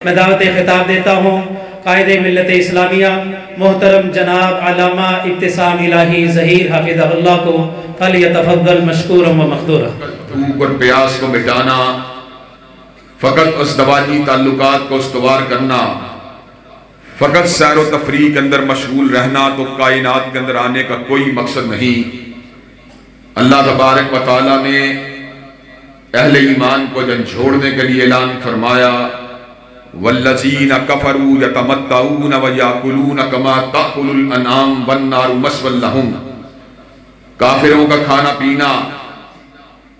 میں دعوت خطاب دیتا ہوں قائد ملت اسلامیہ محترم جناب علامہ ابتسام الہی ظہیر حافظہ اللہ کو فلیتفضل مشکورا و مقدورا۔ بھوک اور پیاس کو مٹانا، فقط ازدواجی تعلقات کو استوار کرنا، فقط سیر و تفریح کے اندر مشغول رہنا تو کائنات کے اندر آنے کا کوئی مقصد نہیں۔ اللہ تبارک و تعالیٰ نے اہل ایمان کو جھنجھوڑنے کے لیے اعلان فرمایا وَالَّذِينَ كَفَرُوا يَتَمَتَّعُونَ وَيَأْكُلُونَ كَمَا تَأْكُلُ الْأَنْعَامُ وَالنَّارُ مَثْوًى لَهُمْ۔ کافروں کا کھانا پینا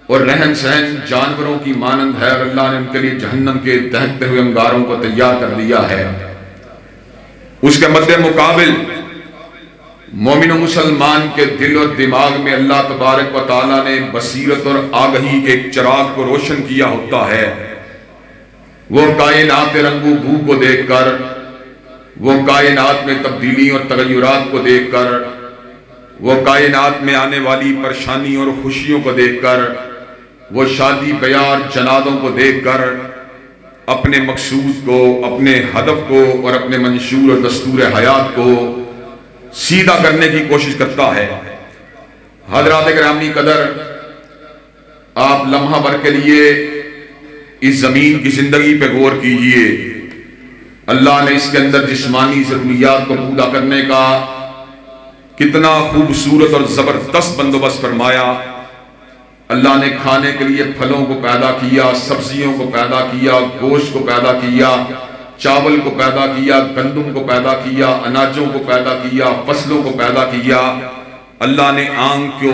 اور رہن سہن جانوروں کی مانند ہے، اور اللہ نے ان کے لیے جہنم کے دہکتے ہوئے انگاروں کو تیار کر دیا ہے۔ اس کے مد مقابل مومن و مسلمان کے دل اور دماغ میں اللہ تبارک و تعالیٰ نے بصیرت اور آگہی کے ایک چراغ کو روشن کیا ہوتا ہے۔ وہ کائنات رنگ و بو کو دیکھ کر، وہ کائنات میں تبدیلی اور تغیرات کو دیکھ کر، وہ کائنات میں آنے والی پریشانی اور خوشیوں کو دیکھ کر، وہ شادی بیاہ اور جنازوں کو دیکھ کر اپنے مقصود کو، اپنے ہدف کو اور اپنے منشور اور دستور حیات کو سیدھا کرنے کی کوشش کرتا ہے۔ حضرات گرامی قدر، آپ لمحہ بھر کے لیے اس زمین کی زندگی پہ غور کیجئے۔ اللہ نے اس کے اندر جسمانی ضروریات کو پورا کرنے کا کتنا خوبصورت اور زبردست بندوبست فرمایا۔ اللہ نے کھانے کے لیے پھلوں کو پیدا کیا، سبزیوں کو پیدا کیا، گوشت کو پیدا کیا، چاول کو پیدا کیا، گندم کو پیدا کیا، اناجوں کو پیدا کیا، فصلوں کو پیدا کیا۔ اللہ نے آنکھ کو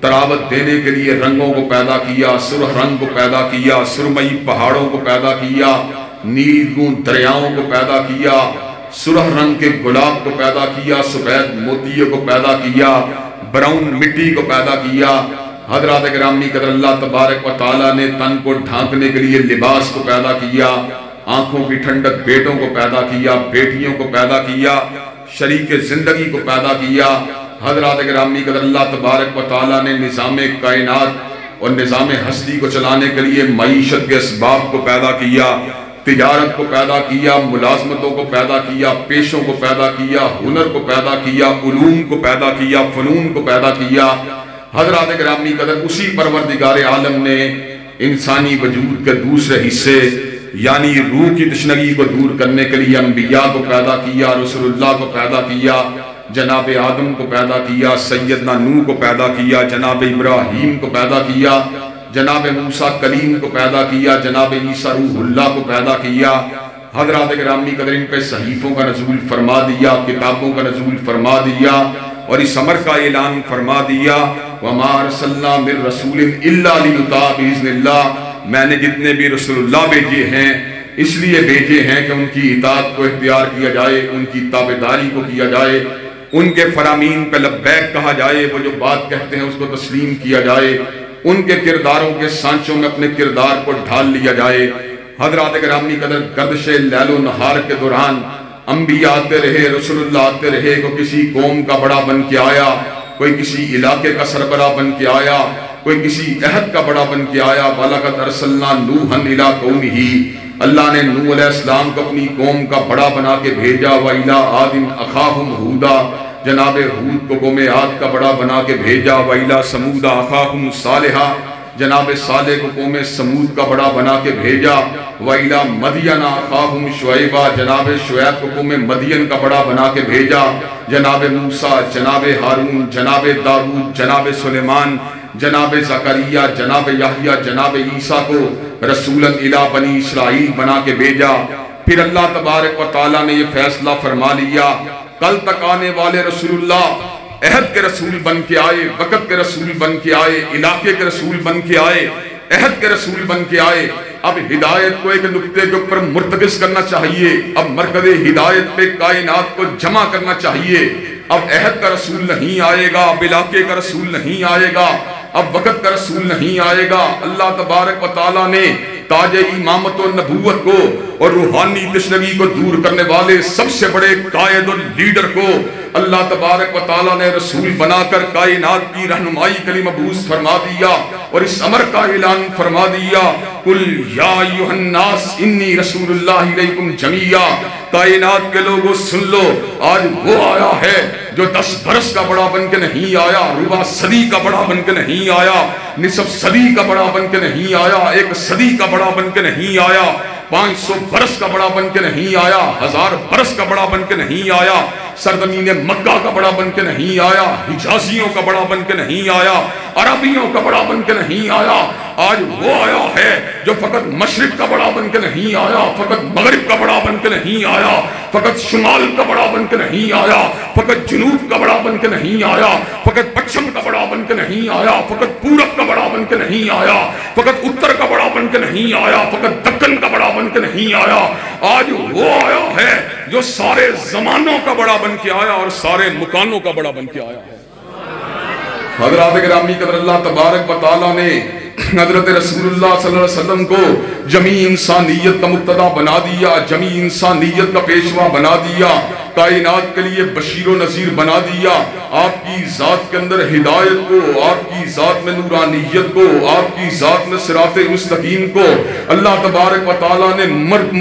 تراوت دینے کے لیے رنگوں کو پیدا کیا، سرخ رنگ کو پیدا کیا، سرمئی پہاڑوں کو پیدا کیا، نیل گون دریاؤں کو پیدا کیا، سرخ رنگ کے گلاب کو پیدا کیا، سفید موتیوں کو پیدا کیا، براؤن مٹی کو پیدا کیا۔ حضرات گرامی قدر، اللہ تبارک و تعالیٰ نے تن کو ڈھانکنے کے لیے لباس کو پیدا کیا، آنکھوں کی ٹھنڈک بیٹوں کو پیدا کیا، بیٹیوں کو پیدا کیا، شریک زندگی کو پیدا کیا۔ حضرات گرامی قدر، اللہ تبارک و تعالیٰ نے نظام کائنات اور نظام ہستی کو چلانے کے لیے معیشت کے اسباب کو پیدا کیا، تجارت کو پیدا کیا، ملازمتوں کو پیدا کیا، پیشوں کو پیدا کیا، ہنر کو پیدا کیا، علوم کو پیدا کیا، فنون کو پیدا کیا۔ حضرات گرامی قدر، اسی پروردگار عالم نے انسانی وجود کے دوسرے حصے یعنی روح کی تشنگی کو دور کرنے کے لیے انبیاء کو پیدا کیا، رسول اللہ کو پیدا کیا، جناب آدم کو پیدا کیا، سیدنا نوح کو پیدا کیا، جناب ابراہیم کو پیدا کیا، جناب موسیٰ کلیم کو پیدا کیا، جناب عیسیٰ روح اللہ کو پیدا کیا۔ حضرات گرامی قدر، ان پہ صحیفوں کا نزول فرما دیا، کتابوں کا نزول فرما دیا، اور اس امر کا اعلان فرما دیا وَمَا أَرْسَلْنَا مِن رَسُولٍ إِلَّا لِيُطَاعَ بِإِذْنِ اللَّهِ۔ میں نے جتنے بھی رسول اللہ بھیجے ہیں اس لیے بھیجے ہیں کہ ان کی اطاعت کو اختیار کیا جائے، ان کی تابعداری کو کیا جائے، ان کے فرامین پہ لبیک کہا جائے، وہ جو بات کہتے ہیں اس کو تسلیم کیا جائے، ان کے کرداروں کے سانچوں میں اپنے کردار کو ڈھال لیا جائے۔ حضرات گرامی قدر، گردش لیل و نہار کے دوران انبیاء آتے رہے، رسول اللہ آتے رہے، کوئی کسی قوم کا بڑا بن کے آیا، کوئی کسی علاقے کا سربراہ بن کے آیا، کوئی کسی عہد کا بڑا بن کے آیا۔ وَلَقَدْ أَرْسَلْنَا نُوحًا إِلَىٰ قَوْمِهِ، اللہ نے نوح علیہ السلام کو اپنی قوم کا بڑا بنا کے بھیجا۔ وَإِلَىٰ عَادٍ أَخَاهُمْ هُودًا، جناب ہود کو قوم عاد کا بڑا بنا کے بھیجا۔ وَإِلَىٰ ثَمُودَ أَخَاهُمْ صَالِحًا، جناب صالح کو قوم سمود کا بڑا بنا کے بھیجا۔ وَإِلَىٰ مَدْيَنَ أَخَاهُمْ شُعَيْبًا، جناب شعیب کو قوم مدین کا بڑا بنا کے بھیجا۔ جناب موسیٰ، جناب ہارون، جناب داؤد، جناب سلیمان، جناب زکریا، جناب یحییٰ، جناب عیسیٰ کو رسولاً الی بنی اسرائیل بنا کے بھیجا۔ پھر اللہ تبارک و تعالیٰ نے یہ فیصلہ فرما لیا، کل تک آنے والے رسول اللہ عہد کے رسول بن کے آئے، وقت کے رسول بن کے آئے، علاقے کے رسول بن کے آئے، عہد کے رسول بن کے آئے۔ اب ہدایت کو ایک نقطے کے اوپر مرتکز کرنا چاہیے، اب مرکز ہدایت پہ کائنات کو جمع کرنا چاہیے۔ اب عہد کا رسول نہیں آئے گا، اب علاقے کا رسول نہیں آئے گا، اب وقت کا رسول نہیں آئے گا۔ اللہ تبارک و تعالیٰ نے تاج امامت و نبوت کو اور روحانی تشنگی کو دور کرنے والے سب سے بڑے قائد اور لیڈر کو اللہ تبارک و تعالیٰ نے رسول بنا کر کائنات کی رہنمائی کے لیے مبعوث فرما دیا اور اس امر کا اعلان فرما دیا، قل یا ایھا الناس انی رسول اللہ الیکم جمیعا، کائنات کے لوگوں سن لو، آج وہ آیا ہے جو 10 برس کا بڑا بن کے نہیں آیا، ربع صدی کا بڑا بن کے نہیں آیا، نصف صدی کا بڑا بن کے نہیں آیا، 1 صدی کا بڑا بن کے نہیں آیا، 500 برس کا بڑا بن کے نہیں آیا، 1000 برس کا بڑا بن کے نہیں آیا، سرزمین مکہ کا بڑا بن کے نہیں آیا، حجازیوں کا بڑا بن کے نہیں آیا، عربیوں کا بڑا بن کے نہیں آیا، آج وہ آیا ہے جو فقط مشرق کا بڑا بن کے نہیں آیا، فقط مغرب کا بڑا بن کے نہیں آیا، فقط شمال کا بڑا بن کے نہیں آیا، فقط جنوب کا بڑا بن کے نہیں آیا، فقط پچھم کا بڑا بن کے نہیں آیا، فقط پورب کا بڑا بن کے نہیں آیا، فقط اتر کا بڑا بن کے نہیں آیا، فقط دکن کا بڑا بن کے نہیں آیا، آج وہ آیا ہے جو سارے زمانوں کا بڑا بن کے آیا اور سارے مکانوں کا بڑا بن کے آیا ہے۔ حضرات گرامی قدر، اللہ تبارک و تعالیٰ نے حضرت رسول اللہ صلی اللہ علیہ وسلم کو جمیع انسانیت کا مقتدی بنا دیا، جمیع انسانیت کا پیشوا بنا دیا، کائنات کے لیے بشیر و نذیر بنا دیا، آپ کی ذات کے اندر ہدایت کو، آپ کی ذات میں نورانیت کو، آپ کی ذات میں صراط مستقیم کو اللہ تبارک و تعالیٰ نے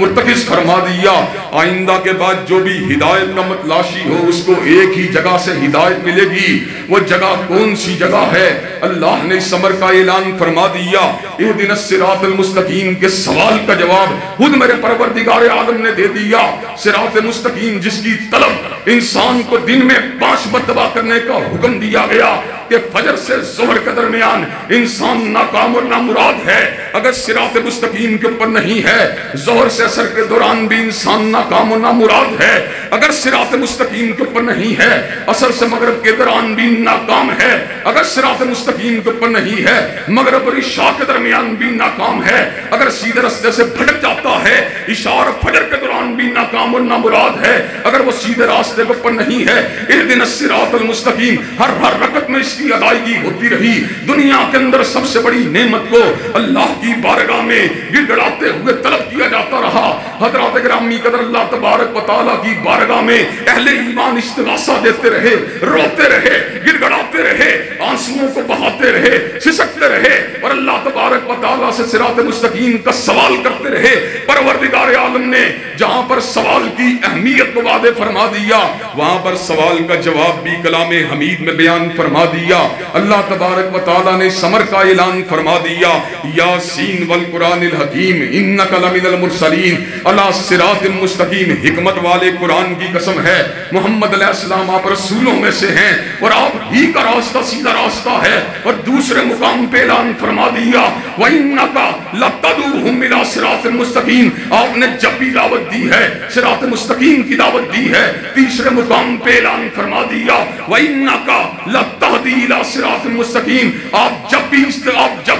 مرتکز فرما دیا۔ آئندہ کے بعد جو بھی ہدایت کا متلاشی ہو اس کو ایک ہی جگہ سے ہدایت ملے گی، وہ جگہ کون سی جگہ ہے؟ اللہ نے اس امر کا اعلان فرما دیا، اہدنا الصراط المستقیم کے سوال کا جواب خود میرے پروردگار عالم نے دے دیا۔ صراط مستقیم جس کی طلب انسان کو دن میں 5 مرتبہ کرنے کا حکم دیا گیا کہ فجر سے ظہر کے درمیان انسان ناکام اور نامراد ہے اگر صراط مستقیم کے اوپر نہیں ہے، ظہر سے عصر کے دوران بھی انسان ناکام اور نامراد ہے اگر صراط مستقیم کے اوپر نہیں ہے، عصر سے مغرب کے دوران بھی ناکام ہے اگر صراط مستقیم کے اوپر نہیں ہے، مغرب اور عشاء کے درمیان بھی ناکام ہے اگر سیدھے راستے سے بھٹک جاتا ہے، عشاء اور فجر کے دوران بھی ناکام اور نامراد ہے اگر وہ سیدھے راستے کے اوپر نہیں ہے۔ اہدنا الصراط المستقیم ہر رکعت میں اس کی ادائیگی ہوتی رہی۔ دنیا کے اندر سب سے بڑی نعمت کو اللہ کی بارگاہ میں گڑ گڑاتے ہوئے طلب کیا جاتا رہا۔ حضرات گرامی قدر، اللہ تبارک و تعالیٰ کی بارگاہ میں اہل ایمان استغاثہ دیتے رہے، روتے رہے، گڑ گڑاتے رہے، آنسوؤں کو بہاتے رہے، سسکتے رہے اور اللہ تبارک و تعالیٰ سے صراط مستقیم کا سوال کرتے رہے۔ پروردگار عالم نے جہاں پر سوال کی اہمیت کو واضح فرما دیا، وہاں پر سوال کا جواب بھی کلام حمید میں بیان فرما دیا۔ اللہ تبارک و تعالیٰ نے اس امر کا اعلان فرما دیا، یاسین والقرآن الحکیم انک لمن المرسلین علی صراط مستقیم، حکمت والے قرآن کی قسم ہے، محمد علیہ السلام آپ رسولوں میں سے ہیں اور آپ ہی کا راستہ سیدھا راستہ ہے۔ اور دوسرے مقام پہ اعلان فرما دیا، وَإِنَّكَ لَتَدْعُوهُمْ إِلَىٰ صِرَاطٍ مُسْتَقِيمٍ، آپ نے جب بھی دعوت دی ہے صراط مستقیم کی دعوت دی ہے۔ تیسرے مقام پہ اعلان فرما دیا، وَإِنَّكَ لَتَهْدِي إِلَىٰ صِرَاطٍ مُسْتَقِيمٍ، آپ جب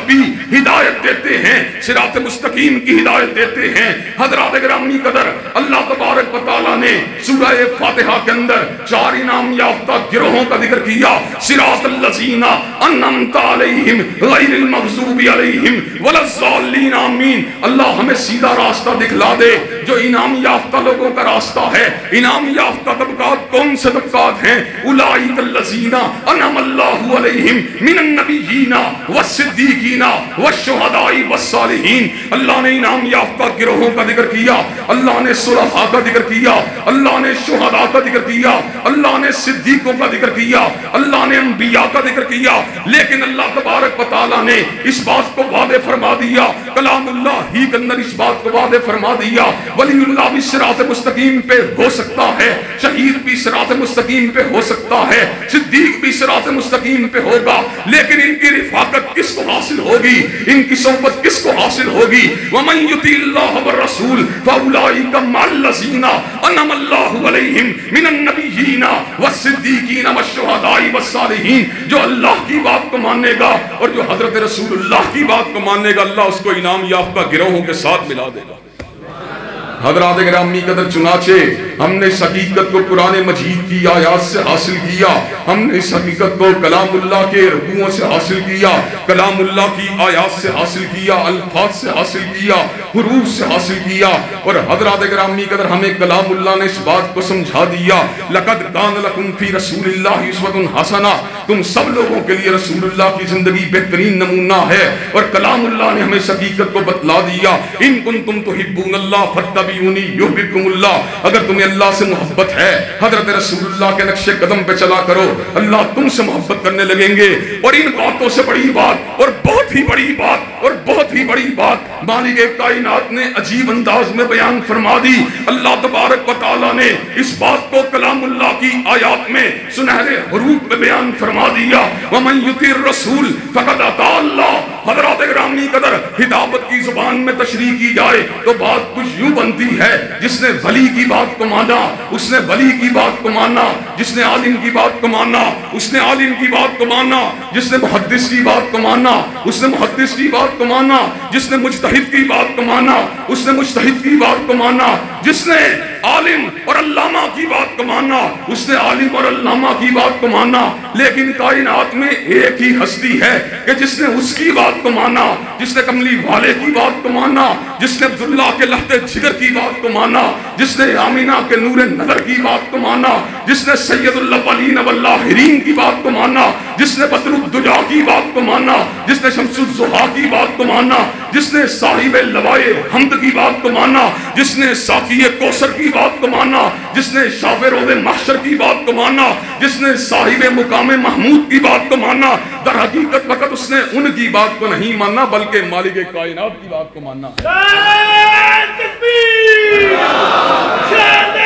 بھی ہدایت دیتے ہیں صراط مستقیم کی ہدایت دیتے ہیں۔ حضرات گرامی قدر، اللہ تبارک و تعالیٰ نے سورہ فاتحہ کے اندر 4 انعام یافتہ گروہوں کا ذکر کیا، صراط الذین انعمت علیہم غیر المغضوب علیہم ولا الضالین، آمین۔ اللہ ہمیں سیدھا راستہ دکھلا دے جو انعام یافتہ لوگوں کا راستہ ہے۔ انعام یافتہ طبقات کون سے طبقات ہیں؟ اولئک الذین انعم اللہ علیہم من النبیین والصدیقین والشہداء والصالحین۔ اللہ نے انعام یافتہ گروہوں کا ذکر کیا، اللہ نے صلحاء کا ذکر کیا، اللہ نے شہداء کا ذکر کیا، اللہ نے صدیقوں کا ذکر کیا، اللہ نے انبیاء کا ذکر کیا، لیکن اللہ تبارک و تعالیٰ نے اس بات کو واضح فرما دیا، کلام اللہ ہی کے اندر اس بات کو واضح فرما دیا، ولی اللہ بھی صراط مستقیم پہ ہو سکتا ہے، شہید بھی صراط مستقیم پہ ہو سکتا ہے، صدیق بھی صراط مستقیم پہ ہوگا، لیکن ان کی رفاقت کس کو حاصل ہوگی، ان کی صحبت کس کو حاصل ہوگی؟ وَمَن يُطِعِ اللَّهَ وَالرَّسُولَ فَأُولَٰئِكَ مَعَ الَّذِينَ أَنْعَمَ اللَّهُ عَلَيْهِم مِّنَ النَّبِيِّينَ وَالصِّدِّيقِينَ وَالشُّهَدَاءِ وَالصَّالِحِينَ۔ جو اللہ کی بات کو ماننے گا اور جو حضرت رسول اللہ کی بات کو ماننے گا، اللہ اس کو انعام یافتہ گروہوں کے ساتھ ملا دے گا۔ حضرات گرامی قدر، چنانچہ ہم نے اس حقیقت کو قرآن مجید کی آیات سے حاصل کیا، ہم نے اس حقیقت کو کلام اللہ کے رکوعوں سے حاصل کیا، کلام اللہ کی آیات سے حاصل کیا، الفاظ سے حاصل کیا، حروف سے حاصل کیا۔ اور حضرات گرامی قدر ہمیں کلام اللہ نے اس بات کو سمجھا دیا، لَقَدْ كَانَ لَكُمْ فِي رَسُولِ اللَّهِ أُسْوَةٌ حَسَنَةٌ، تم سب لوگوں کے لیے رسول اللہ کی زندگی بہترین نمونہ ہے۔ اور کلام اللہ نے ہمیں اس حقیقت کو بتلا دیا، إِن كُنتُمْ تُحِبُّونَ اللَّهَ فَاتَّبِعُونِي يُحْبِبْكُمُ اللَّهُ، اگر تمہیں اللہ سے محبت ہے حضرت رسول اللہ کے نقش قدم پہ چلا کرو، اللہ تم سے محبت کرنے لگیں گے۔ اور ان باتوں سے بڑی بات اور بہت ہی بڑی بات اور بہت ہی بڑی بات مالک کائنات نے عجیب انداز میں بیان فرما دی۔ اللہ تبارک و تعالیٰ نے اس بات کو کلام اللہ کی آیات میں سنہرے حروف میں بیان فرما دیا، وَمَن يُطِعِ الرَّسُولَ فَقَدْ أَطَاعَ اللَّهَ۔ حضرات گرامی قدر ہدایت کی زبان میں تشریح کی جائے تو بات کچھ یوں بنتی ہے، جس نے ولی کی بات کو مانا اس نے ولی کی بات کو مانا، جس نے عالم کی بات کو مانا اس نے عالم کی بات کو مانا، جس نے محدث کی بات کو مانا اس نے محدث کی بات کو مانا، جس نے مجتہد کی بات کو مانا اس نے مجتہد کی بات کو مانا، جس نے عالم اور علامہ کی بات کو مانا اس نے عالم اور علامہ کی بات کو مانا۔ لیکن کائنات میں ایک ہی ہستی ہے کہ جس نے اس کی بات کو مانا، جس نے کملی والے کی بات کو مانا، جس نے عبداللہ کے لہتے جگر کی بات کو مانا، جس نے آمینہ کے نور نظر کی بات کو مانا، جس نے سید الاولین والآخرین کی بات کو مانا، جس نے بدر الدجا کی بات کو مانا، جس نے شمس الضحیٰ کی بات کو مانا، جس نے صاحب لوائے حمد کی بات کو مانا، جس نے ساقی کوثر کی بات کو مانا، جس نے شاف روض محشر کی بات کو مانا، جس نے صاحب مقام محمود کی بات کو مانا، در حقیقت وقت اس نے ان کی بات کو نہیں مانا بلکہ مالک کائنات کی بات کو مانا۔ تکبیر، شان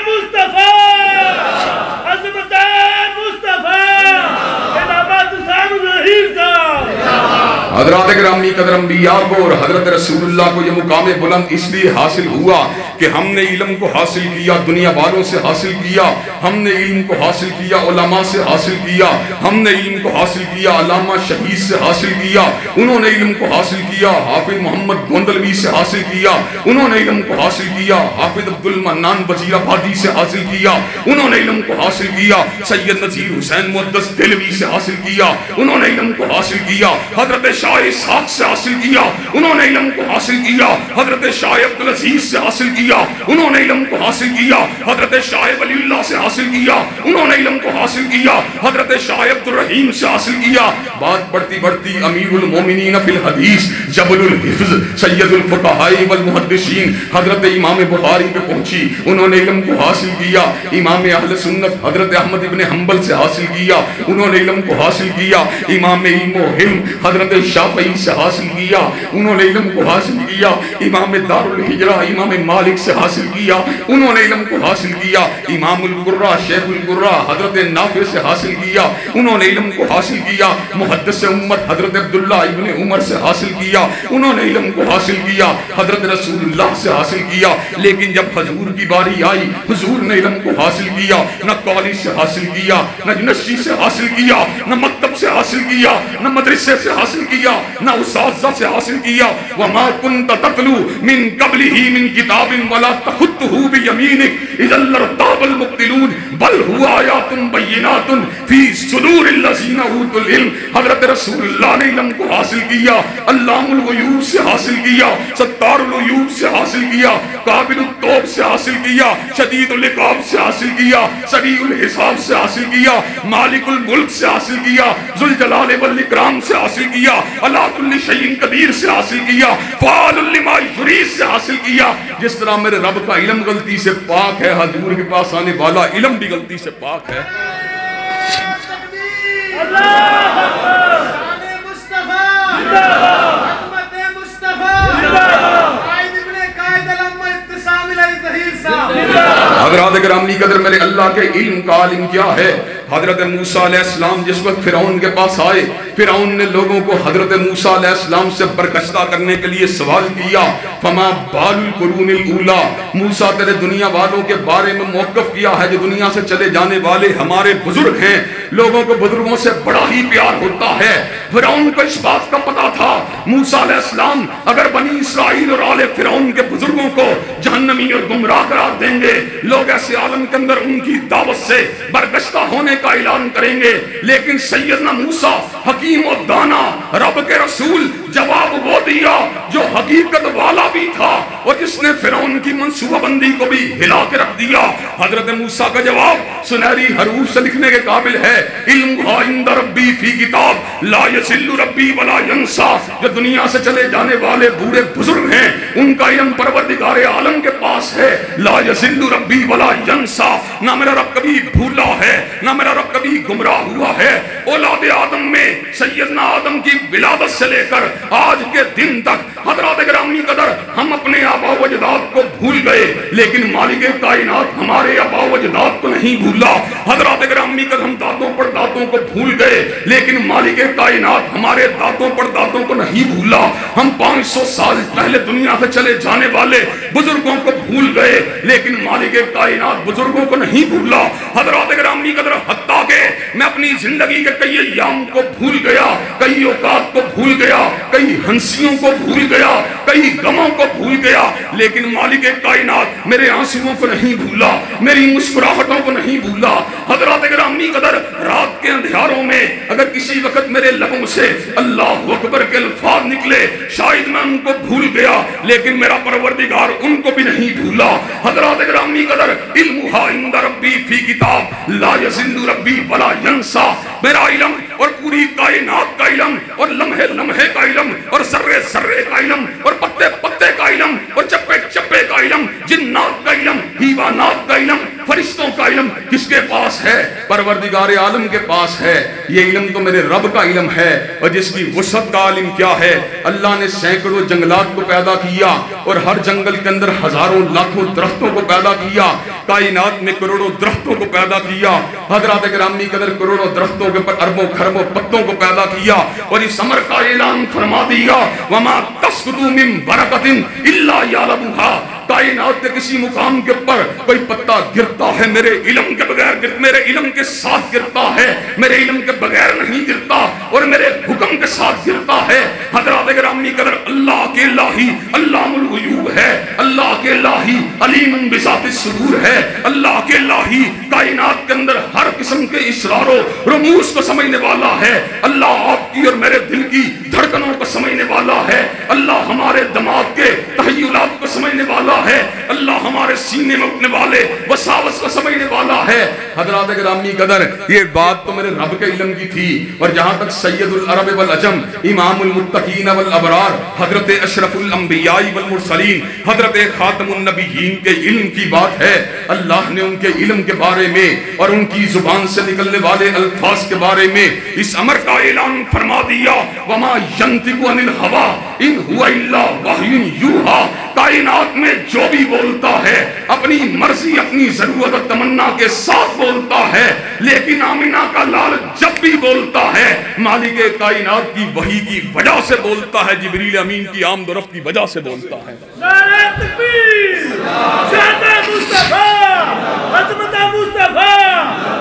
مصطفیٰ، عظمت مصطفیٰ، انعامات حسین الرحیم صاحب۔ حضرات گرامی قدر انبیاء کو اور حضرت رسول اللہ کو یہ مقام بلند اس لیے حاصل ہوا کہ ہم نے علم کو حاصل کیا دنیا والوں سے حاصل کیا، ہم نے علم کو حاصل کیا علماء سے حاصل کیا، ہم نے علم کو حاصل کیا علامہ شہید سے حاصل کیا، انہوں نے علم کو حاصل کیا حافظ محمد گوندلوی سے حاصل کیا، انہوں نے علم کو حاصل کیا حافظ عبد المنان وزیر آبادی سے حاصل کیا، انہوں نے علم کو حاصل کیا سید نذیر حسین محدث دہلوی سے حاصل کیا، انہوں نے علم کو حاصل کیا حضرت شاہ اسحاق سے حاصل کیا، انہوں نے علم کو حاصل کیا حضرت شاہ عبدالعزیز سے حاصل کیا، انہوں نے علم کو حاصل کیا حضرت شاہ ولی اللہ سے حاصل کیا، انہوں نے علم کو حاصل کیا حضرت شاہ عبد الرحیم سے حاصل کیا۔ بات بڑھتی بڑھتی امیر المومنین فی الحدیث جبل الحفظ سید الفقہاء والمحدثین حضرت امام بخاری پہ پہنچی، انہوں نے علم کو حاصل کیا امام اہل سنت حضرت احمد ابن حنبل سے حاصل کیا، انہوں نے علم کو حاصل کیا امام علم و حلم حضرت شافعی سے حاصل کیا، انہوں نے علم کو حاصل کیا امام دار الہجرہ امام مالک سے حاصل کیا، انہوں نے علم کو حاصل کیا امام القرہ شیخ القرہ حضرت نافع سے حاصل کیا، انہوں نے علم کو حاصل کیا محدث امت حضرت عبداللہ ابن عمر سے حاصل کیا، انہوں نے علم کو حاصل کیا حضرت رسول اللہ سے حاصل کیا۔ لیکن جب حضور کی باری آئی حضور نے علم کو حاصل کیا، نہ کالج سے حاصل کیا، نہ یونیورسٹی سے حاصل کیا، نہ مکتب سے حاصل کیا، نہ مدرسے سے حاصل کیا، نہ اساتذہ سے حاصل کیا۔ وَمَا كُنْتَ تَتْلُو مِنْ قَبْلِهِ مِنْ كِتَابٍ وَلَا تَخُطُّهُ بِيَمِينِكَ إِذًا لَارْتَابَ الْمُبْطِلُونَ بَلْ هُوَ آيَاتٌ بَيِّنَاتٌ فِي صُدُورِ الَّذِينَ أُوتُوا الْعِلْمَ۔ حضرت رسول اللہ نے علم کو حاصل کیا، علام الغیوب سے حاصل کیا، ستار العیوب سے حاصل کیا، قابل التوب سے حاصل کیا، شدید العقاب سے حاصل کیا، سریع الحساب سے حاصل کیا، مالک الملک سے حاصل کیا، ذوالجلال والاکرام سے حاصل کیا، علی کل شیء قدیر سے حاصل کیا، فعال لما یرید سے حاصل کیا۔ جس طرح میرے رب کا علم غلطی سے پاک ہے، حضور کے پاس آنے والا علم بھی غلطی سے پاک ہے۔ اللہ اکبر، شان مصطفیٰ زندہ باد، عظمت مصطفیٰ زندہ باد، قائد ابن قائد علامہ ابتسام الہی ظہیر صاحب زندہ باد۔ حضرات گرامی قدر میرے اللہ کے علم کا عالم کیا ہے؟ حضرت موسیٰ علیہ السلام جس وقت فرعون کے پاس آئے، فرعون نے لوگوں کو حضرت موسیٰ علیہ السلام سے برگشتہ کرنے کے لیے سوال کیا، فما بال القرون الاولی، موسیٰ تیرے دنیا والوں کے بارے میں موقف کیا ہے جو دنیا سے چلے جانے والے ہمارے بزرگ ہیں، لوگوں کو بزرگوں سے بڑا ہی پیار ہوتا ہے۔ فرعون کو اس بات کا پتا تھا موسیٰ علیہ السلام اگر بنی اسرائیل اور آل فرعون کے بزرگوں کو جہنمی اور گمراہ قرار دیں گے، لوگ ایسے عالم کے اندر ان کی دعوت سے برگشتہ ہونے کا اعلان کریں گے، لیکن سیدنا موسیٰ حکیم و دانا رب کے رسول جواب وہ دیا جو حقیقت والا بھی تھا اور جس نے فرعون کی منصوبہ بندی کو بھی ہلا کے رکھ دیا۔ حضرت موسیٰ کا جواب سنہری حروف سے لکھنے کے قابل ہے، علمھا عند ربی فی کتاب لا یضل ربی ولا ینسا، جو دنیا سے چلے جانے والے بوڑھے بزرگ ہیں ان کا علم پروردگار عالم کے پاس ہے، لا یضل ربی ولا ینسا، نہ میرا رب کبھی بھولا ہے نہ میرا رب کبھی گمراہ ہوا ہے۔ اولاد آدم میں سیدنا آدم کی ولادت سے لے کر آج کے دن تک حضرات گرامی قدر ہم اپنے آبا و اجداد کو بھول گئے، لیکن مالک کائنات ہمارے آبا و اجداد کو نہیں بھولا۔ حضرات گرامی قدر ہم دادوں پر دادوں کو بھول گئے، لیکن مالک کائنات ہمارے دادوں پر دادوں کو نہیں بھولا۔ ہم 500 سال پہلے دنیا سے چلے جانے والے بزرگوں کو بھول گئے، لیکن مالک کائنات بزرگوں کو نہیں بھولا۔ حضرات گرامی قدر حتیٰ کہ میں اپنی زندگی کے کئی ایام کو بھول گیا، کئی اوقات کو بھول گیا، کئی ہنسیوں کو بھول گیا، کئی غموں کو بھول گیا، لیکن مالک کائنات میرے آنسوؤں کو نہیں بھولا، میری مسکراہٹوں کو نہیں بھولا۔ حضرات گرامی قدر رات کے اندھیاروں میں اگر کسی وقت میرے لبوں سے اللہ اکبر کے الفاظ نکلے، شاید میں ان کو بھول گیا، لیکن میرا پروردگار ان کو بھی نہیں بھولا۔ حضرات گرامی قدر علمھا عند ربی فی کتاب لا یضل ربی ولا ینسا، میرا علم اور پوری کائنات کا علم اور لمحے لمحے کا علم اور ذرے ذرے کا علم اور پتے پتے کا علم اور چپے چپے کا علم، جنات کا علم، حیوانات کا علم، فرشتوں کا علم کس کے پاس ہے؟ پروردگار عالم کے پاس ہے۔ یہ علم تو میرے رب کا علم ہے، اور جس کی وسعت کا علم کیا ہے؟ اللہ نے سینکڑوں جنگلات کو پیدا کیا اور ہر جنگل کے اندر ہزاروں لاکھوں درختوں کو پیدا کیا، کائنات میں کروڑوں درختوں کو پیدا کیا، حضرات گرامی قدر کروڑوں درختوں کے پر اربوں خربوں پتوں کو پیدا کیا، اور اس امر کا اعلان فرما دیا وما تسقط من برکۃ الا یعلمھا، کائنات کے کسی مقام کے پر کوئی پتا گرتا ہے میرے علم کے بغیر، میرے علم کے ساتھ گرتا ہے، میرے علم کے بغیر نہیں گرتا، اور میرے حکم کے ساتھ گرتا ہے۔ حضرات گرامی قدر اللہ کے الہی علام الغیوب ہے، اللہ کے الہی علیم بذات الصدور ہے، اللہ کے الہی کائنات کے اندر ہر قسم کے اسرار و رموز کو سمجھنے والا ہے، اللہ آپ کی اور میرے دل کی دھڑکنوں کو سمجھنے والا ہے، اللہ ہمارے دماغ کے تخیلات کو سمجھنے والا ہے، اللہ ہمارے سینے میں اٹھنے والے وساوس کو سمجھنے والا ہے۔ حضرات گرامی قدر یہ بات تو میرے رب کے علم کی تھی، اور جہاں تک سید العرب والعجم امام المتقین والابرار حضرت اشرف الانبیاء والمرسلین حضرت خاتم النبیین کے علم کی بات ہے، اللہ نے ان کے علم کے بارے میں اور ان کی زبان سے نکلنے والے الفاظ کے بارے میں اس امر کا اعلان فرما دیا وما ینطق عن الہوی ان هو الا وحی یوحی، کائنات میں جو بھی بولتا ہے اپنی مرضی اپنی ضرورت اور تمنا کے ساتھ بولتا ہے، لیکن آمینہ کا لال جب بھی بولتا ہے مالک کائنات کی وحی کی وجہ سے بولتا ہے، جبریل امین کی آمد و رفت کی وجہ سے بولتا ہے۔ نعرہ تکبیر، شہادہ مصطفیٰ، عظمت مصطفیٰ،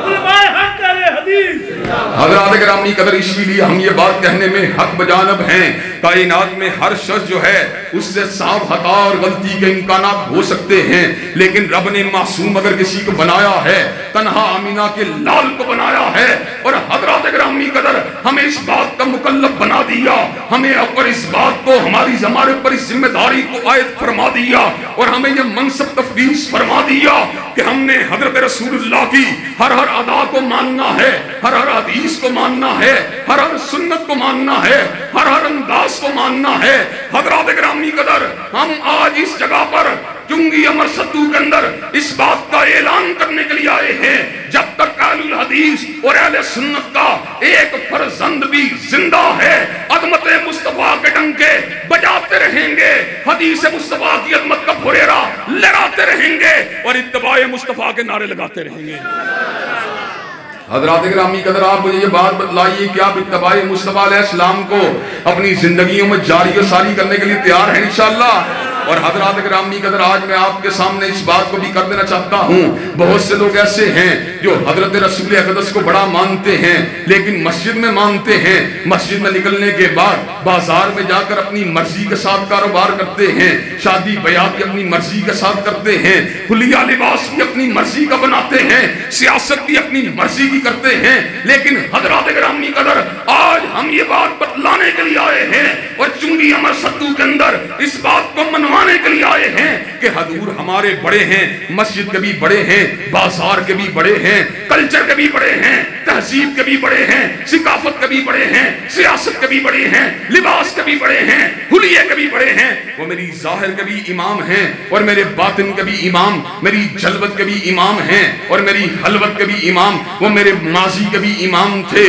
علماء حق اہل حدیث۔ حضرات گرامی قدر اسی لیے ہم یہ بات کہنے میں حق بجانب ہیں، کائنات میں ہر شخص جو ہے اس سے صاف خطا اور غلطی کے امکانات ہو سکتے ہیں، لیکن رب نے معصوم اگر کسی کو بنایا ہے، تنہا آمینہ کے لال کو بنایا ہے، اور حضرات گرامی قدر ہمیں اس بات کا مکلف بنا دیا، ہمیں اور اس بات کو ہمارے پر اس ذمہ داری کو عائد فرما دیا، اور ہمیں یہ منصب تفویض فرما دیا کہ ہم نے حضرت رسول اللہ کی ہر ادا کو ماننا ہے، ہر حدیث کو ماننا ہے، ہر سنت کو ماننا ہے، ہر انداز کو ماننا ہے۔ حضرات گرامی قدر ہم آج اس جگہ پر چنگی امر صدو کے اندر اس بات کا اعلان کرنے کے لیے آئے ہیں، جب تک اہل الحدیث اور اہل سنت کا ایک فرزند بھی زندہ ہے، عظمت مصطفیٰ کے ڈنکے بجاتے رہیں گے، حدیث مصطفیٰ کی عظمت کا پھریرا لہراتے رہیں گے، اور اتباع مصطفیٰ کے نعرے لگاتے رہیں گے۔ حضرات گرامی قدر آپ مجھے یہ بات بتلائیے کہ آپ اتباع مصطفیٰ علیہ السلام کو اپنی زندگیوں میں جاری و ساری کرنے کے لیے تیار ہیں انشاءاللہ؟ اور حضرات گرامی قدر آج میں آپ کے سامنے اس بات کو بھی کر دینا چاہتا ہوں، بہت سے لوگ ایسے ہیں جو حضرت رسول اقدس کو بڑا مانتے ہیں لیکن مسجد میں مانتے ہیں، مسجد میں نکلنے کے بعد بازار میں جا کر اپنی مرضی کے ساتھ کاروبار کرتے ہیں، شادی بیاہ بھی اپنی مرضی کے ساتھ کرتے ہیں، حلیہ لباس بھی اپنی مرضی کا بناتے ہیں، سیاست بھی اپنی مرضی کی کرتے ہیں۔ لیکن حضرات گرامی قدر آج ہم یہ بات بتلانے کے لیے آئے ہیں اور چنگی امر ستو کے اندر اس بات کو منوانے کے لیے آئے ہیں کہ حضور ہمارے بڑے ہیں، مسجد کے بھی بڑے ہیں، بازار کے بھی بڑے ہیں، کلچر کے بھی بڑے ہیں، تہذیب کے بھی بڑے ہیں، ثقافت کے بھی بڑے ہیں، سیاست کے بھی بڑے ہیں، لباس کے بھی بڑے ہیں، حلیے کے بھی بڑے ہیں۔ وہ میری ظاہر کے بھی امام ہیں اور میرے باطن کے بھی امام، میری جلوت کے بھی امام ہیں اور میری خلوت کے بھی امام، وہ میرے ماضی کے بھی امام تھے،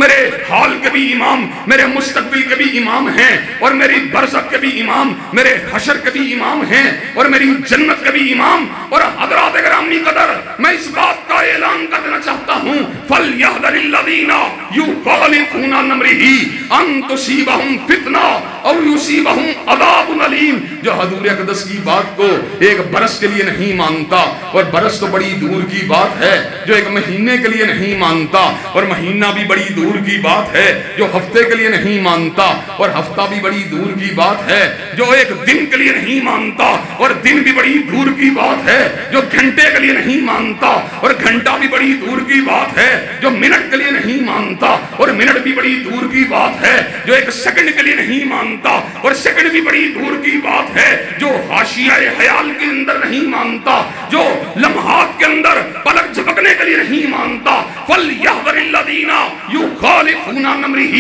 میرے حال کے بھی امام، میرے مستقبل کے بھی امام ہیں اور میری برزخ کے بھی امام، میرے حشر کے بھی امام ہیں اور میری جنت کے بھی امام۔ اور حضرات گرامی قدر میں اس بات کا اعلان کر دینا چاہتا ہوں، فَلْيَحْذَرِ الَّذِينَ يُخَالِفُونَ عَنْ أَمْرِهِ أَن تُصِيبَهُم فِتْنَةٌ أَوْ يُصِيبَهُم عَذَابٌ أَلِيمٌ۔ جو حضور اقدس کی بات کو ایک برس کے لیے نہیں مانتا، اور برس تو بڑی دور کی بات ہے، جو ایک مہینے کے لیے نہیں مانتا اور مہینہ بھی بڑی دور کی بات ہے، جو ہفتے کے لیے نہیں مانتا اور ہفتہ بھی بڑی دور کی بات ہے، جو ایک دن کے لیے نہیں مانتا اور دن بھی بڑی دور کی بات ہے، جو گھنٹے کے لیے نہیں مانتا اور گھنٹہ بھی بڑی دور کی بات ہے، جو منٹ کے لیے نہیں مانتا اور منٹ بھی بڑی دور کی بات ہے، جو ایک سیکنڈ کے لیے نہیں مانتا اور سیکنڈ بھی بڑی دور کی بات ہے، جو حاشیہ خیال کے اندر نہیں مانتا، جو لمحات کے اندر پلک جھپکنے کے لیے نہیں مانتا۔ فَلْيَحْذَرِ الَّذِينَ يُخَالِفُونَ عَنْ أَمْرِهِ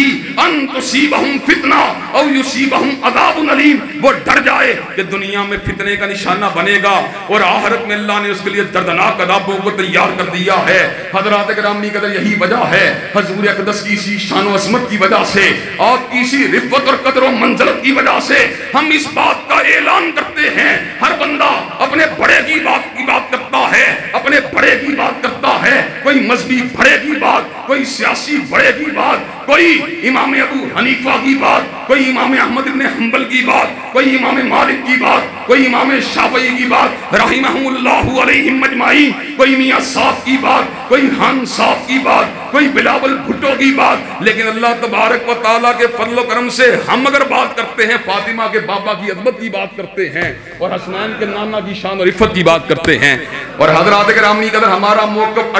أَن تُصِيبَهُم فِتْنَةٌ أَوْ يُصِيبَهُم عَذَابٌ أَلِيمٌ۔ وہ ڈر جائے کہ دنیا میں فتنے کا نشانہ بنے گا اور آخرت میں اللہ نے اس کے لیے دردناک عذابوں کو تیار کر دیا ہے۔ حضرات گرامی قدر یہی وجہ ہے، حضور اقدس کی اسی شان و عظمت کی وجہ سے، آپ کی اسی رفعت اور قدر و منزلت کی وجہ سے ہم اس بات کا اعلان کرتے ہیں، ہر بندہ اپنے بڑے کی بات کرتا ہے، اپنے بڑے کی بات کرتا ہے، کوئی مذہبی بڑے کی بات، کوئی سیاسی بڑے کی بات، کوئی امام ابو حنیفہ کی بات، کوئی امام احمد بن حنبل کی بات، کوئی امام مالک کی بات، کوئی امام شافعی کی بات رحمہم اللہ علیہم اجمعین، کوئی میاں صاحب کی بات، کوئی خان صاحب کی بات، کوئی بلاول بھٹو کی بات۔ لیکن اللہ تبارک و تعالیٰ کے فضل و کرم سے ہم اگر بات کرتے ہیں، فاطمہ کے بابا کی عظمت کی بات کرتے ہیں اور حسنین کے نانا کی شان اور عفت کی بات کرتے ہیں۔ اور حضرات گرامی قدر ہمارا موقف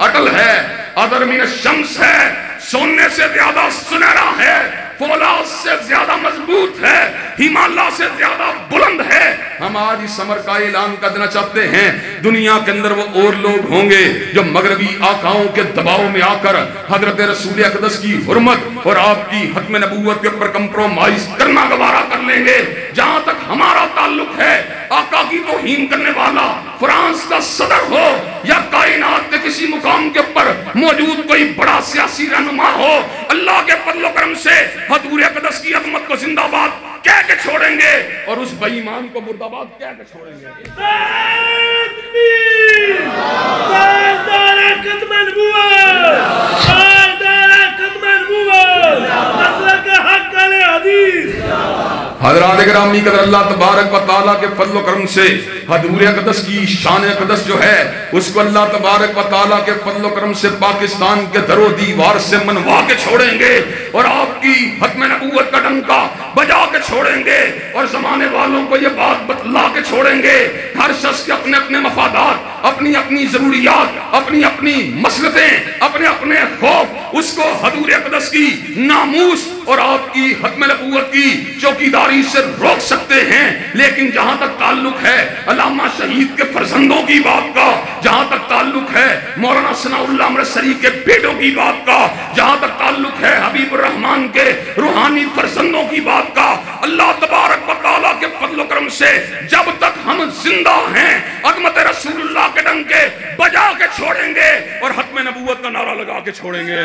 اٹل ہے، اگر من الشمس ہے، سونے سے زیادہ سنہرا ہے، فولاد سے زیادہ مضبوط ہے، ہمالیہ سے زیادہ بلند ہے۔ ہم آج اس امر کا اعلان کر دینا چاہتے ہیں، دنیا کے اندر وہ اور لوگ ہوں گے جو مغربی آقاؤں کے دباؤ میں آ کر حضرت رسول اقدس کی حرمت اور آپ کی ختم نبوت کے اوپر کمپرومائز کرنا گوارا کر لیں گے۔ جہاں تک ہمارا تعلق ہے، آقا کی توہین کرنے والا فرانس کا صدر ہو یا کائنات کے کسی مقام کے اوپر موجود کوئی بڑا سیاسی رہنما ہو، اللہ کے فضل و کرم سے حضور اقدس کی عظمت کو زندہ باد کہہ کے چھوڑیں گے اور اس بے ایمان کو مرد آباد کہہ کے چھوڑیں گے۔ تاجدار ختم نبوت، تاجدار ختم نبوت، مسلک حق علیہ حدیث۔ حضرات گرامی قدر اللہ تبارک و تعالیٰ کے فضل و کرم سے حضور اقدس کی شان اقدس جو ہے اس کو اللہ تبارک و تعالیٰ کے فضل و کرم سے پاکستان کے در و دیوار سے منوا کے چھوڑیں گے اور آپ کی ختم نبوت کا ڈنکا بجا کے چھوڑیں گے اور زمانے والوں کو یہ بات بتلا کے چھوڑیں گے۔ ہر شخص کے اپنے اپنے مفادات، اپنی اپنی ضروریات، اپنی اپنی مسلطیں، اپنے اپنے خوف، اس کو حضور اقدس کی ناموس اور آپ کی ختم نبوت کی چوکیداری سے روک سکتے ہیں۔ لیکن جہاں تک تعلق ہے علامہ شہید کے فرزندوں کی بات کا، جہاں تک تعلق ہے مولانا ثناء اللہ امرتسری کے بیٹوں کی بات کا، جہاں تک تعلق ہے حبیب الرحمن کے روحانی فرزندوں کی بات کا، اللہ تبارک و تعالیٰ کے فضل و کرم سے جب تک ہم زندہ ہیں عظمت رسول اللہ کے ڈنکے بجا کے چھوڑیں گے اور ختم نبوت کا نعرہ لگا کے چھوڑیں گے۔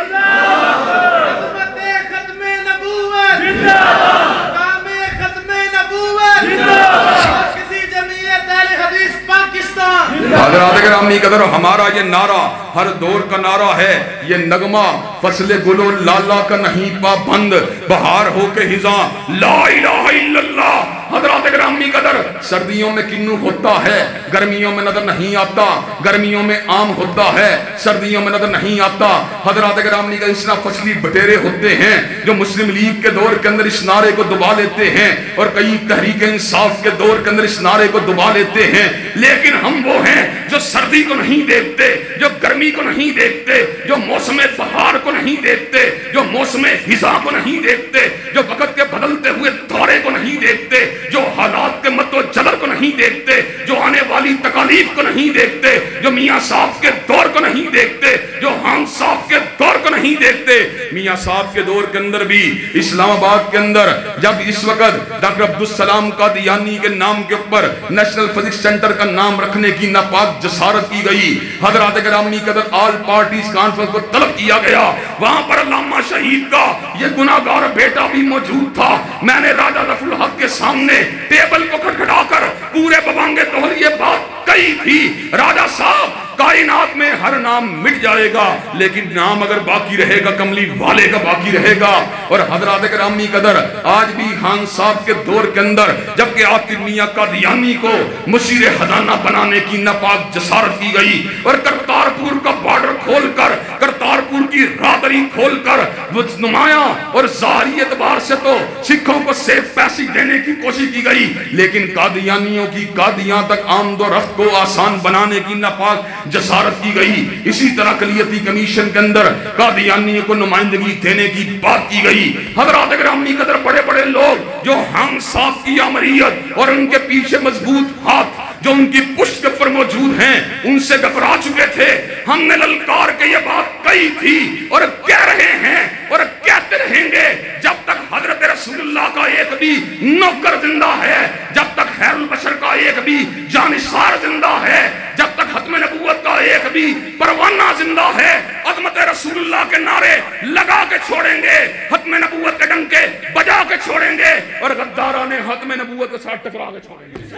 عظمت ختم نبوت زندہ باد، کام ختم نبوت زندہ باد، کسی جمعیت اہل حدیث پاکستان۔ حضرات گرامی قدر ہمارا یہ نعرہ ہر دور کا نعرہ ہے، یہ نغمہ فصل گل و لالا کا نہیں پابند، بہار ہو کے ہزاں لا الہ الا اللہ۔ حضرات گرامی قدر سردیوں میں کنو ہوتا ہے، گرمیوں میں نظر نہیں آتا، گرمیوں میں آم ہوتا ہے، سردیوں میں نظر نہیں آتا۔ حضرات گرامی قدر اس طرح فصلی بٹیرے ہوتے ہیں جو مسلم لیگ کے دور کے اندر اس نعرے کو دبا لیتے ہیں، اور کئی تحریک انصاف کے دور کے اندر اس نعرے کو دبا لیتے ہیں، لیکن ہم وہ ہیں جو سردی کو نہیں دیکھتے، جو گرمی کو نہیں دیکھتے، جو موسم بہار کو نہیں دیکھتے، جو موسم خزاں کو نہیں دیکھتے، جو وقت کے بدلتے ہوئے دورے کو نہیں دیکھتے، جو حالات کے مد و جدر کو نہیں دیکھتے، جو آنے والی تکالیف کو نہیں دیکھتے، جو میاں صاحب کے دور کو نہیں دیکھتے، جو خان صاحب کے دور کو نہیں دیکھتے۔ میاں صاحب کے دور کے اندر بھی اسلام آباد کے اندر جب اس وقت ڈاکٹر عبدالسلام قادیانی کے نام کے اوپر نیشنل فزکس سینٹر کا نام رکھنے کی ناپاک جسارت کی گئی، حضرات گرامی قدر آل پارٹیز کانفرنس کو طلب کیا گیا، وہاں پر علامہ شہید کا یہ گناہگار بیٹا بھی موجود تھا۔ میں نے راجہ ظفر الحق کے سامنے ٹیبل کو کھٹکھٹا کر پورے ببانگے طور یہ بات کہی تھی، راجہ صاحب کائنات میں ہر نام مٹ جائے گا لیکن نام اگر باقی رہے گا کملی والے کا باقی رہے گا۔ اور حضرات گرامی قدر آج بھی خان صاحب کے دور کے اندر جبکہ عاقل میاں قادیانی کو مشیر خزانہ بنانے کی ناپاک جسارت کی گئی، اور کرتارپور کا بارڈر کھول کر، کرتارپور کی راہداری کھول کر وہ نمایاں اور ظاہری اعتبار سے تو سکھوں کو سیف پیسے دینے کی کوشش کی گئی، لیکن قادیانیوں کی قادیاں تک آمد و رفت کو آسان بنانے کی ناپاک جسارت کی گئی۔ اسی طرح اقلیتی کمیشن کے اندر قادیانیوں کو نمائندگی دینے کی بات کی گئی۔ حضرات گرامی قدر بڑے بڑے لوگ جو ہم صاحب کی آمریت اور ان کے پیچھے مضبوط ہاتھ جو ان کی پشت کے پر موجود ہیں ان سے گھبرا چکے تھے۔ ہم نے للکار کے یہ بات کہی تھی اور کہہ رہے ہیں اور کہتے رہیں گے جب تک حضرت رسول اللہ کا ایک بھی نوکر زندہ ہے، جب تک خیر البشر کا ایک بھی جانثار زندہ ہے، جب تک ختم نبوت کا ایک بھی پروانہ زندہ ہے، عظمت رسول اللہ کے نعرے لگا کے چھوڑیں گے، ختم نبوت کے ڈنکے بجا کے چھوڑیں گے، اور غداران ختم نبوت کے ساتھ ٹکرا کے چھوڑیں گے۔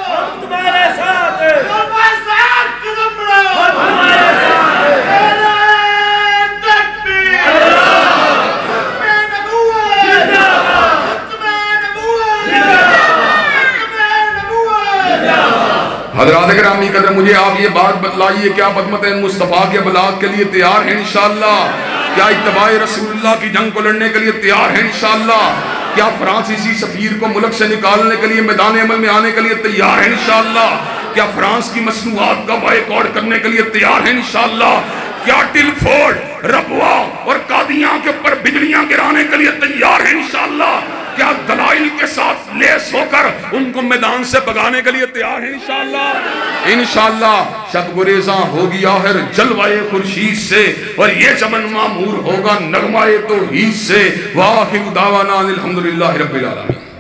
ہم تمہارے ساتھ ہیں، ہمارے ساتھ قدم بڑھاؤ، ہم تمہارے ساتھ ہیں۔ حضرات گرامی قدر مجھے آپ یہ بات بتلائیے کہ آپ عظمت مصطفیٰ کے بلاغ کے لیے تیار ہیں انشاءاللہ؟ کیا اتباع رسول اللہ کی جنگ کو لڑنے کے لیے تیار ہیں انشاءاللہ؟ کیا فرانسیسی سفیر کو ملک سے نکالنے کے لیے میدان عمل میں آنے کے لیے تیار ہیں انشاءاللہ؟ کیا فرانس کی مصنوعات کا بائیکاٹ کرنے کے لیے تیار ہیں انشاءاللہ؟ کیا ٹلفورڈ، ربوہ اور قادیاں کے اوپر بجلیاں گرانے کے لیے تیار ہیں انشاءاللہ؟ کیا دلائل کے ساتھ لیس ہو کر ان کو میدان سے بگانے کے لیے تیار ہیں انشاءاللہ؟ انشاءاللہ شب گریزاں ہوگی آخر جلوائے خورشید سے، اور یہ چمن معمور ہوگا نغمہ توحید سے۔ وآخر دعوانا الحمدللہ رب العالمین۔